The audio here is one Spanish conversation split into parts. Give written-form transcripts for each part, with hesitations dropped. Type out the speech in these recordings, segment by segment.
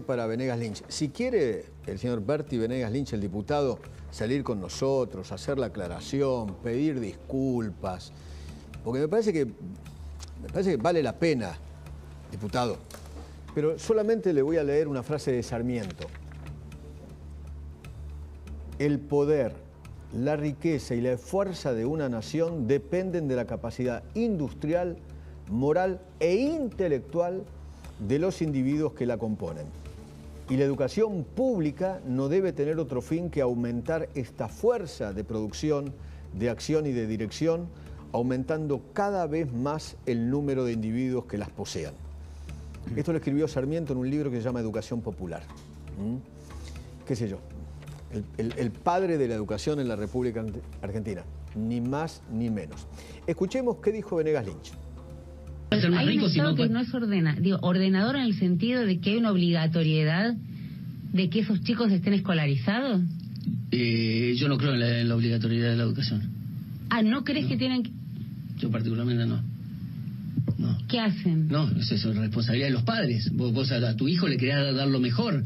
Para Venegas Lynch. Si quiere el señor Berti Venegas Lynch, el diputado, salir con nosotros, hacer la aclaración, pedir disculpas, porque me parece que vale la pena, diputado. Pero solamente le voy a leer una frase de Sarmiento. El poder, la riqueza y la fuerza de una nación dependen de la capacidad industrial, moral e intelectual de los individuos que la componen. Y la educación pública no debe tener otro fin que aumentar esta fuerza de producción, de acción y de dirección, aumentando cada vez más el número de individuos que las posean. Esto lo escribió Sarmiento en un libro que se llama Educación Popular. ¿Qué sé yo? El padre de la educación en la República Argentina. Ni más ni menos. Escuchemos qué dijo Venegas Lynch. Hay un Estado que no es ordenador en el sentido de que hay una obligatoriedad de que esos chicos estén escolarizados. Yo no creo en la obligatoriedad de la educación. Ah, ¿no crees que tienen que...? Yo particularmente no. ¿Qué hacen? No, eso es responsabilidad de los padres. Vos a tu hijo le querés dar lo mejor.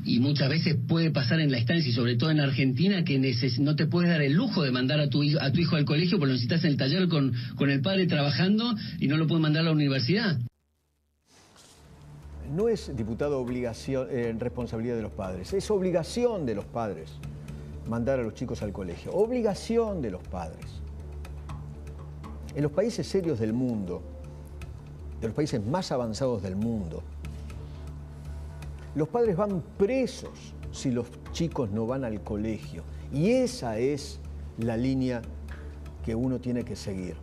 Y muchas veces puede pasar en la estancia, y sobre todo en Argentina, que no te puedes dar el lujo de mandar a tu hijo al colegio porque lo necesitas en el taller con el padre trabajando y no lo puedes mandar a la universidad. No es, diputado, obligación, responsabilidad de los padres, es obligación de los padres mandar a los chicos al colegio. Obligación de los padres. En los países serios del mundo, de los países más avanzados del mundo, los padres van presos si los chicos no van al colegio. Y esa es la línea que uno tiene que seguir.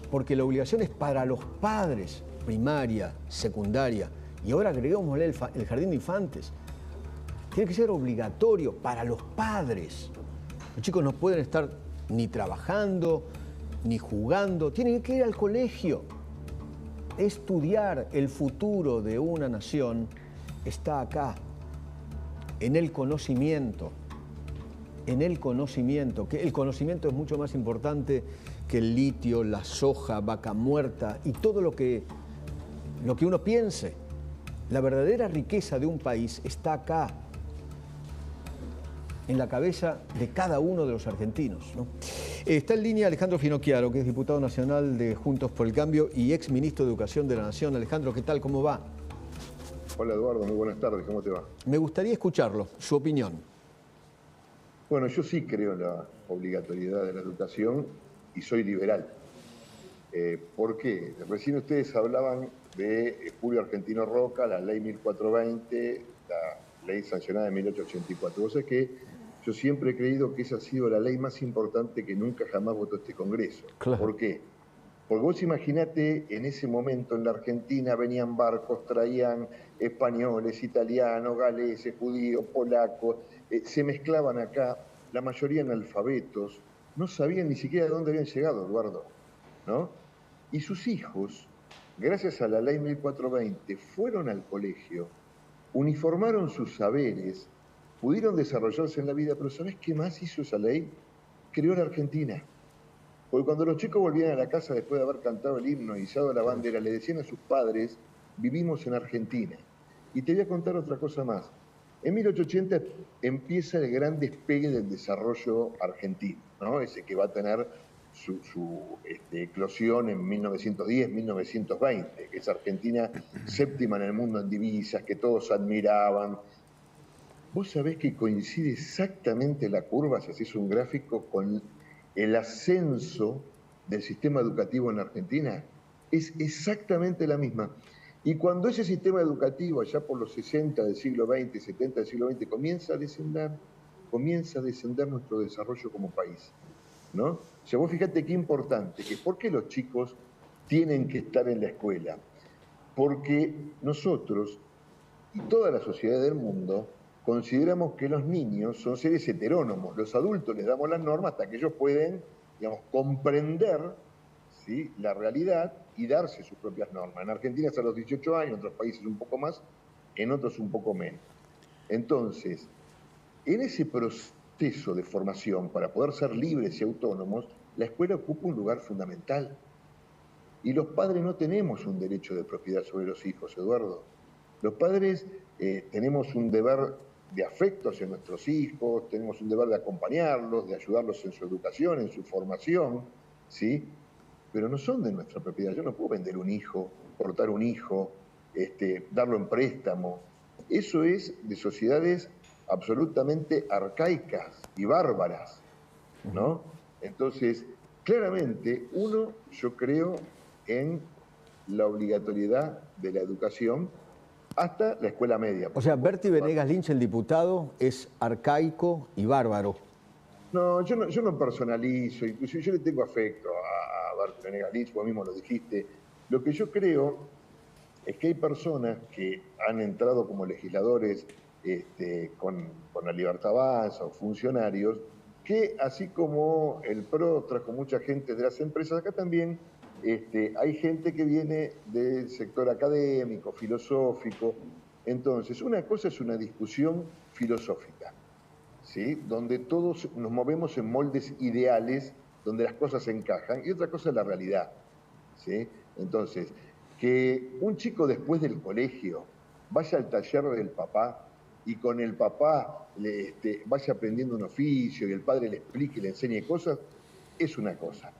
Porque la obligación es para los padres, primaria, secundaria, y ahora agreguémosle el jardín de infantes. Tiene que ser obligatorio para los padres. Los chicos no pueden estar ni trabajando, ni jugando, tienen que ir al colegio. Estudiar el futuro de una nación está acá, en el conocimiento, que el conocimiento es mucho más importante que el litio, la soja, vaca muerta y todo lo que uno piense. La verdadera riqueza de un país está acá, en la cabeza de cada uno de los argentinos, ¿no? Está en línea Alejandro Finocchiaro, que es diputado nacional de Juntos por el Cambio y ex ministro de Educación de la Nación. Alejandro, ¿qué tal? ¿Cómo va? Hola Eduardo, muy buenas tardes, ¿cómo te va? Me gustaría escucharlo, su opinión. Bueno, yo sí creo en la obligatoriedad de la educación y soy liberal. ¿Por qué? Recién ustedes hablaban de Julio Argentino Roca, la ley 1420, la ley sancionada de 1884. Vos sabés que yo siempre he creído que esa ha sido la ley más importante que nunca jamás votó este Congreso. Claro. ¿Por qué? Porque vos imaginate, en ese momento en la Argentina venían barcos, traían españoles, italianos, galeses, judíos, polacos, se mezclaban acá, la mayoría analfabetos, no sabían ni siquiera de dónde habían llegado, Eduardo, ¿no? Y sus hijos, gracias a la ley 1420, fueron al colegio, uniformaron sus saberes, pudieron desarrollarse en la vida, pero ¿sabés qué más hizo esa ley? Creó la Argentina. Porque cuando los chicos volvían a la casa después de haber cantado el himno y izado la bandera, le decían a sus padres, vivimos en Argentina. Y te voy a contar otra cosa más. En 1880 empieza el gran despegue del desarrollo argentino, ¿no? Ese que va a tener su eclosión en 1910, 1920, que es Argentina séptima en el mundo en divisas, que todos admiraban. Vos sabés que coincide exactamente la curva, si haces un gráfico, con el ascenso del sistema educativo en la Argentina. Es exactamente la misma. Y cuando ese sistema educativo, allá por los 60 del siglo XX, 70 del siglo XX, comienza a descender nuestro desarrollo como país, ¿no? O sea, vos fíjate qué importante, que ¿por qué los chicos tienen que estar en la escuela? Porque nosotros y toda la sociedad del mundo consideramos que los niños son seres heterónomos. Los adultos les damos las normas hasta que ellos pueden, digamos, comprender, ¿sí?, la realidad y darse sus propias normas. En Argentina es a los 18 años, en otros países un poco más, en otros un poco menos. Entonces, en ese proceso de formación, para poder ser libres y autónomos, la escuela ocupa un lugar fundamental. Y los padres no tenemos un derecho de propiedad sobre los hijos, Eduardo. Los padres tenemos un deber de afecto hacia nuestros hijos, tenemos un deber de acompañarlos, de ayudarlos en su educación, en su formación, ¿sí? Pero no son de nuestra propiedad. Yo no puedo vender un hijo, cortar un hijo, darlo en préstamo. Eso es de sociedades absolutamente arcaicas y bárbaras, ¿no? Entonces, claramente, yo creo en la obligatoriedad de la educación hasta la escuela media. O sea, Berti Venegas Lynch, el diputado, es arcaico y bárbaro. No, yo no personalizo, inclusive yo le tengo afecto a Berti Venegas Lynch, vos mismo lo dijiste. Lo que yo creo es que hay personas que han entrado como legisladores con la Libertad Avanza o funcionarios, que así como el PRO trajo mucha gente de las empresas, acá también hay gente que viene del sector académico, filosófico. Entonces, una cosa es una discusión filosófica, ¿sí? Donde todos nos movemos en moldes ideales, donde las cosas encajan, y otra cosa es la realidad, ¿sí? Entonces, que un chico después del colegio vaya al taller del papá y con el papá vaya aprendiendo un oficio y el padre le explique y le enseñe cosas, es una cosa.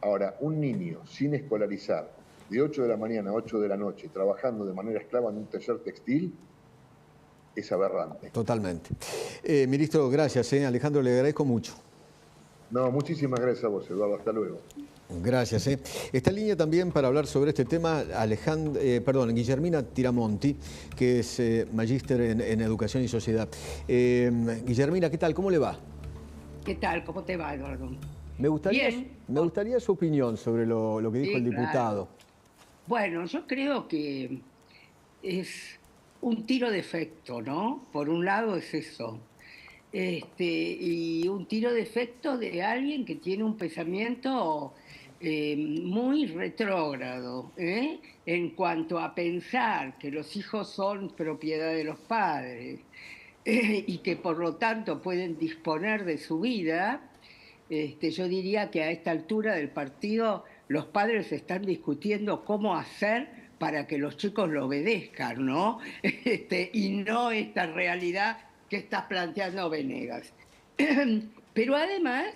Ahora, un niño sin escolarizar, de 8 de la mañana a 8 de la noche, trabajando de manera esclava en un taller textil, es aberrante. Totalmente. Ministro, gracias. Alejandro, le agradezco mucho. No, muchísimas gracias a vos, Eduardo. Hasta luego. Gracias. Está en línea también para hablar sobre este tema Guillermina Tiramonti, que es magíster en Educación y Sociedad. Guillermina, ¿qué tal? ¿Cómo le va? ¿Qué tal? ¿Cómo te va, Eduardo? Me gustaría su opinión sobre lo que dijo el diputado. Claro. Bueno, yo creo que es un tiro de efecto, ¿no? Por un lado es eso. Y un tiro de efecto de alguien que tiene un pensamiento muy retrógrado, en cuanto a pensar que los hijos son propiedad de los padres y que por lo tanto pueden disponer de su vida. Yo diría que a esta altura del partido los padres están discutiendo cómo hacer para que los chicos lo obedezcan, ¿no? Y no esta realidad que está planteando Venegas. Pero además,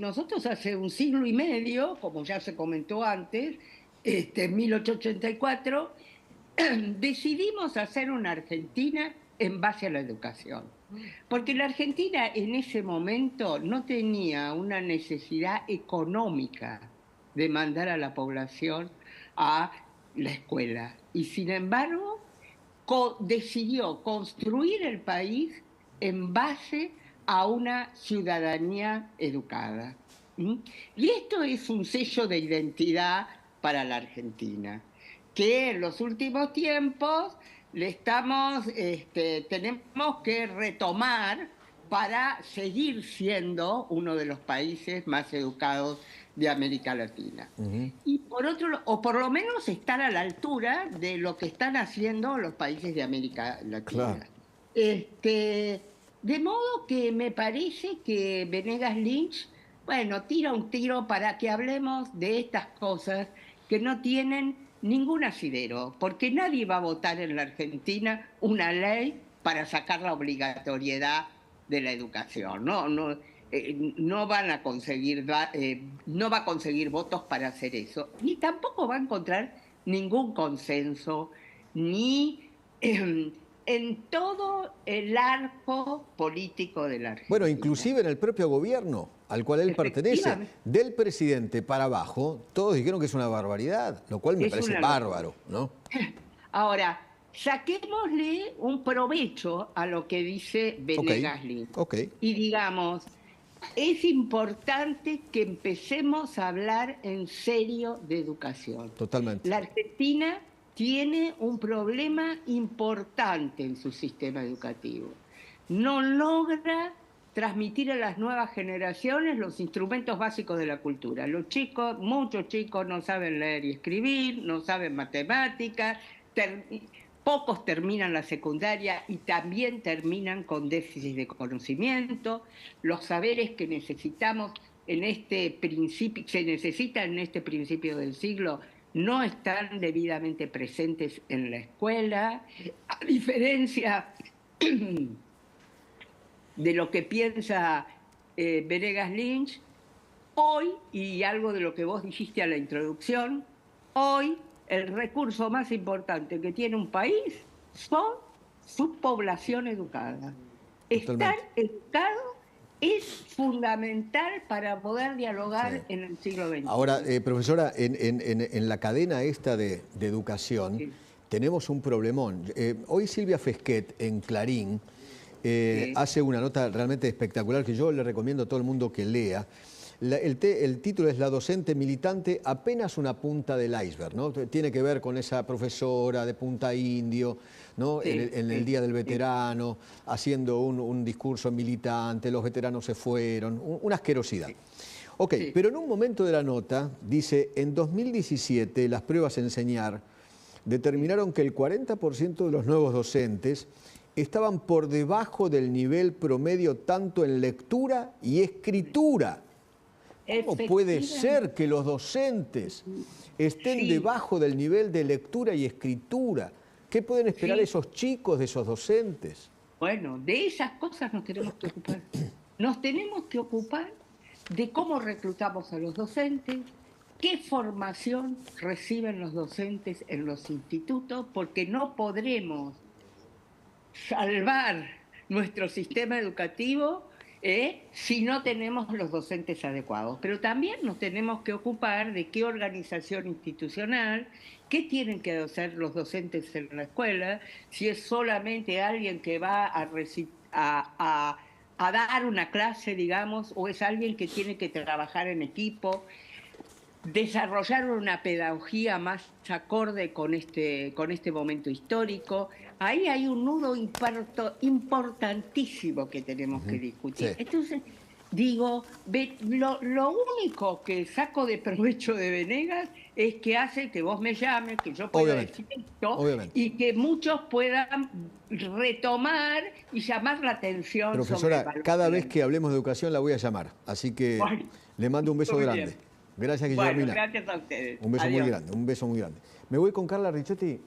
nosotros hace un siglo y medio, como ya se comentó antes, en 1884, decidimos hacer una Argentina en base a la educación. Porque la Argentina en ese momento no tenía una necesidad económica de mandar a la población a la escuela. Y sin embargo, decidió construir el país en base a una ciudadanía educada. Y esto es un sello de identidad para la Argentina, que en los últimos tiempos tenemos que retomar para seguir siendo uno de los países más educados de América Latina. Y por lo menos estar a la altura de lo que están haciendo los países de América Latina. Claro. De modo que me parece que Venegas Lynch, tira un tiro para que hablemos de estas cosas que no tienen ningún asidero, porque nadie va a votar en la Argentina una ley para sacar la obligatoriedad de la educación. No van a conseguir, no va a conseguir votos para hacer eso, ni tampoco va a encontrar ningún consenso, ni en todo el arco político de la Argentina. Bueno, inclusive en el propio gobierno al cual él pertenece, del presidente para abajo, todos dijeron que es una barbaridad, lo cual me parece bárbaro, ¿no? Ahora, saquémosle un provecho a lo que dice Venegas Lynch. Y digamos, es importante que empecemos a hablar en serio de educación. Totalmente. La Argentina tiene un problema importante en su sistema educativo. No logra transmitir a las nuevas generaciones los instrumentos básicos de la cultura. Muchos chicos no saben leer y escribir, no saben matemáticas, pocos terminan la secundaria y también terminan con déficit de conocimiento. Los saberes que necesitamos en este principio, se necesitan en este principio del siglo, no están debidamente presentes en la escuela, a diferencia de lo que piensa Venegas Lynch. Hoy, y algo de lo que vos dijiste a la introducción, hoy el recurso más importante que tiene un país son su población educada. Estar educado es fundamental para poder dialogar en el siglo XXI. Ahora, profesora, en la cadena esta de educación tenemos un problemón. Hoy Silvia Fesquet en Clarín hace una nota realmente espectacular que yo le recomiendo a todo el mundo que lea. El título es La docente militante, apenas una punta del iceberg, ¿no? Tiene que ver con esa profesora de Punta Indio, ¿no? En el Día del Veterano, haciendo un discurso militante, los veteranos se fueron, una asquerosidad. Ok, pero en un momento de la nota dice, en 2017 las pruebas Enseñar determinaron que el 40% de los nuevos docentes estaban por debajo del nivel promedio tanto en lectura y escritura. ¿Cómo puede ser que los docentes estén debajo del nivel de lectura y escritura? ¿Qué pueden esperar esos chicos de esos docentes? Bueno, de esas cosas nos tenemos que ocupar. Nos tenemos que ocupar de cómo reclutamos a los docentes, qué formación reciben los docentes en los institutos, porque no podremos salvar nuestro sistema educativo si no tenemos los docentes adecuados. Pero también nos tenemos que ocupar de qué organización institucional, qué tienen que hacer los docentes en la escuela, si es solamente alguien que va a dar una clase, digamos, o es alguien que tiene que trabajar en equipo, desarrollar una pedagogía más acorde con este momento histórico. Ahí hay un nudo importantísimo que tenemos que discutir. Entonces, digo, lo único que saco de provecho de Venegas es que hace que vos me llames, que yo pueda decir esto, y que muchos puedan retomar y llamar la atención. Profesora, cada vez que hablemos de educación la voy a llamar, así que le mando un beso grande. Bien. Gracias, Guillermina. Bueno, gracias a ustedes. Un beso muy grande, un beso muy grande. Me voy con Carla Ricciotti.